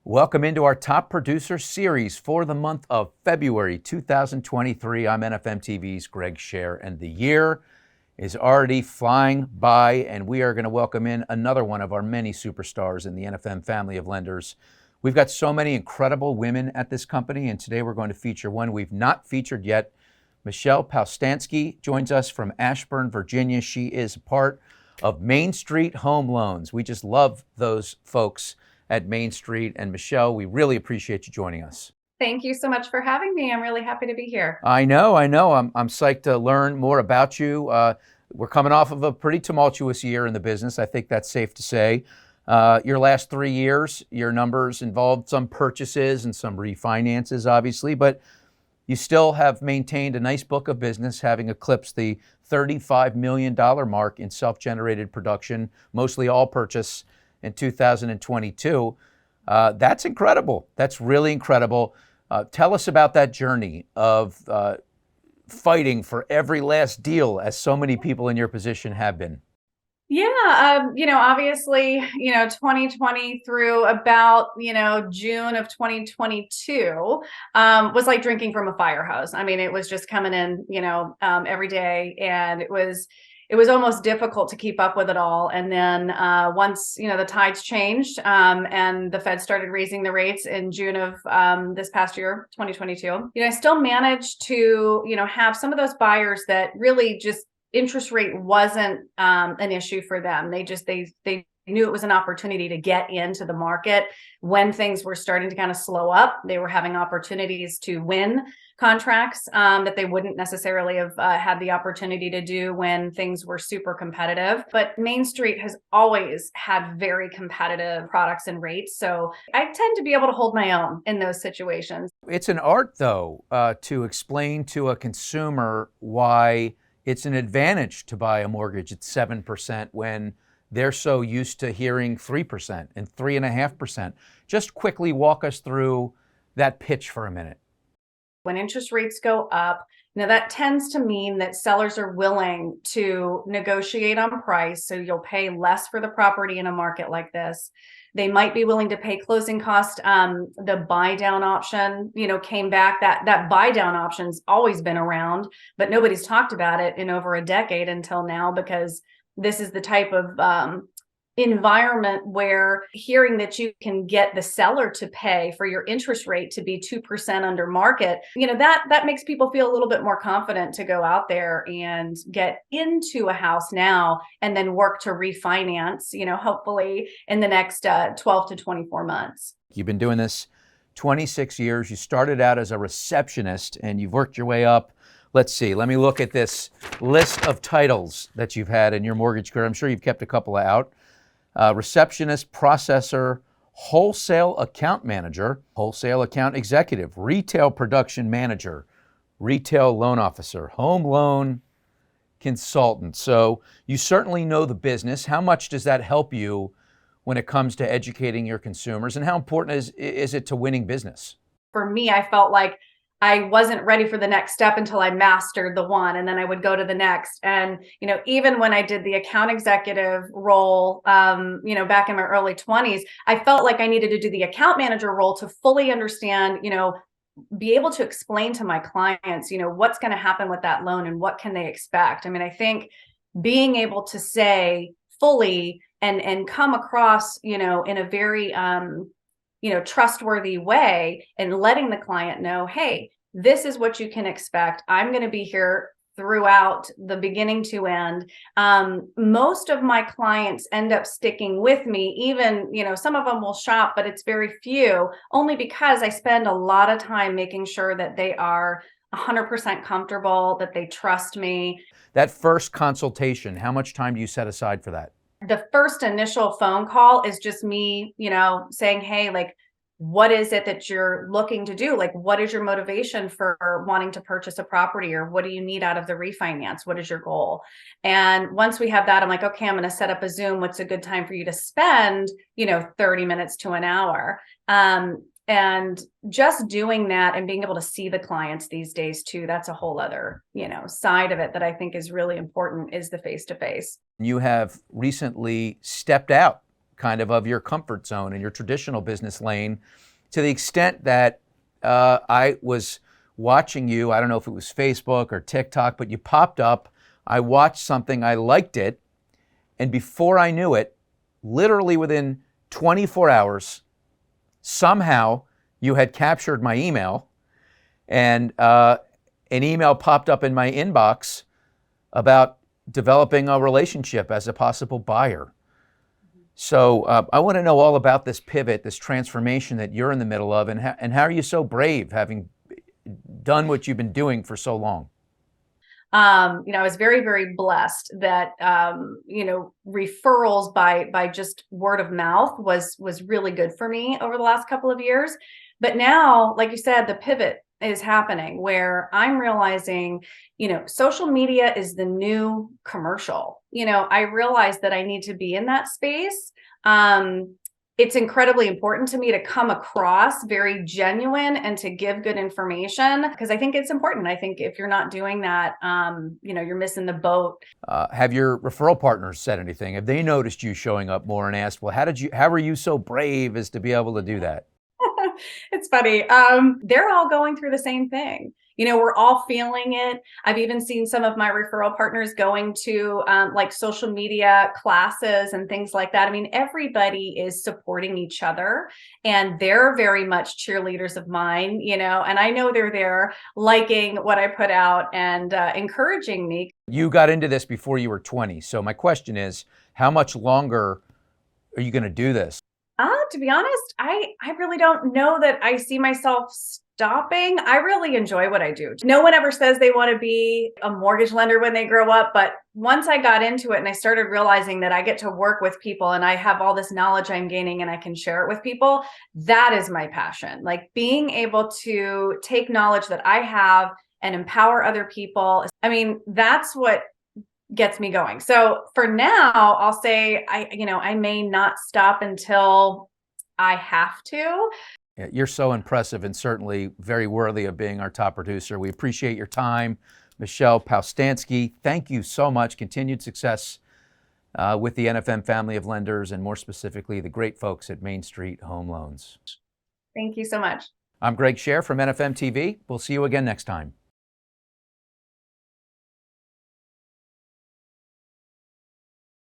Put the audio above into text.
Welcome into our Top Producer series for the month of February 2023. I'm NFM TV's Greg Scher, and the year is already flying by, and we are going to welcome in another one of our many superstars in the NFM family of lenders. We've got so many incredible women at this company, and today we're going to feature one we've not featured yet. Michelle Powstanski joins us from Ashburn, Virginia. She is a part of Main Street Home Loans. We just love those folks at Main Street. And Michelle, we really appreciate you joining us. Thank you so much for having me. I'm really happy to be here. I know. I'm psyched to learn more about you. We're coming off of a pretty tumultuous year in the business. I think that's safe to say. Your last 3 years, your numbers involved some purchases and some refinances, obviously, but you still have maintained a nice book of business, having eclipsed the $35 million mark in self-generated production, mostly all purchase in 2022. That's incredible. That's really incredible. Tell us about that journey of fighting for every last deal, as so many people in your position have been. Yeah, obviously, 2020 through about, June of 2022 was like drinking from a fire hose. I mean, it was just coming in, every day, and it was almost difficult to keep up with it all. And then once, the tides changed and the Fed started raising the rates in June of this past year, 2022, I still managed to, have some of those buyers that really just interest rate wasn't an issue for them. They knew it was an opportunity to get into the market when things were starting to kind of slow up. They were having opportunities to win contracts that they wouldn't necessarily have had the opportunity to do when things were super competitive. But Main Street has always had very competitive products and rates. So I tend to be able to hold my own in those situations. It's an art, though, to explain to a consumer why it's an advantage to buy a mortgage at 7% when they're so used to hearing 3% and 3.5%. Just quickly walk us through that pitch for a minute. When interest rates go up, that tends to mean that sellers are willing to negotiate on price. So you'll pay less for the property in a market like this. They might be willing to pay closing cost. The buy down option, came back. That buy down option's always been around, but nobody's talked about it in over a decade until now, because this is the type of environment where hearing that you can get the seller to pay for your interest rate to be 2% under market, that makes people feel a little bit more confident to go out there and get into a house now and then work to refinance, hopefully in the next 12 to 24 months. You've been doing this 26 years. You started out as a receptionist and you've worked your way up. Let's see, let me look at this list of titles that you've had in your mortgage career. I'm sure you've kept a couple out. Receptionist, processor, wholesale account manager, wholesale account executive, retail production manager, retail loan officer, home loan consultant. So you certainly know the business. How much does that help you when it comes to educating your consumers? And how important is it to winning business? For me, I felt like I wasn't ready for the next step until I mastered the one, and then I would go to the next. And, even when I did the account executive role, back in my early 20s, I felt like I needed to do the account manager role to fully understand, be able to explain to my clients, what's going to happen with that loan and what can they expect. I mean, I think being able to say fully and come across, in a very, trustworthy way, and letting the client know, hey, this is what you can expect. I'm going to be here throughout the beginning to end. Most of my clients end up sticking with me, even, some of them will shop, but it's very few, only because I spend a lot of time making sure that they are 100% comfortable, that they trust me. That first consultation, how much time do you set aside for that? The first initial phone call is just me, saying, hey, like, what is it that you're looking to do? Like, what is your motivation for wanting to purchase a property, or what do you need out of the refinance? What is your goal? And once we have that, I'm like, okay, I'm going to set up a Zoom. What's a good time for you to spend, 30 minutes to an hour? And just doing that and being able to see the clients these days too, that's a whole other, side of it that I think is really important, is the face-to-face. You have recently stepped out kind of your comfort zone and your traditional business lane, to the extent that I was watching you. I don't know if it was Facebook or TikTok, but you popped up. I watched something, I liked it, and before I knew it, literally within 24 hours, somehow you had captured my email, and an email popped up in my inbox about developing a relationship as a possible buyer. So I want to know all about this pivot, this transformation that you're in the middle of, and how are you so brave, having done what you've been doing for so long? I was very, very blessed that, referrals by just word of mouth was really good for me over the last couple of years. But now, like you said, the pivot is happening where I'm realizing, social media is the new commercial. I realize that I need to be in that space. It's incredibly important to me to come across very genuine and to give good information, because I think it's important. I think if you're not doing that, you're missing the boat. Have your referral partners said anything? Have they noticed you showing up more and asked, well, how were you so brave as to be able to do that? It's funny. They're all going through the same thing. We're all feeling it. I've even seen some of my referral partners going to like social media classes and things like that. I mean, everybody is supporting each other, and they're very much cheerleaders of mine, and I know they're there liking what I put out and encouraging me. You got into this before you were 20. So my question is, how much longer are you going to do this? To be honest, I really don't know that I see myself stopping. I really enjoy what I do. No one ever says they want to be a mortgage lender when they grow up, but once I got into it and I started realizing that I get to work with people and I have all this knowledge I'm gaining and I can share it with people, that is my passion. Like being able to take knowledge that I have and empower other people. I mean, that's what gets me going. So for now, I'll say I may not stop until I have to. Yeah, you're so impressive and certainly very worthy of being our top producer. We appreciate your time. Michelle Powstanski, thank you so much. Continued success with the NFM family of lenders, and more specifically, the great folks at Main Street Home Loans. Thank you so much. I'm Greg Scher from NFM TV. We'll see you again next time.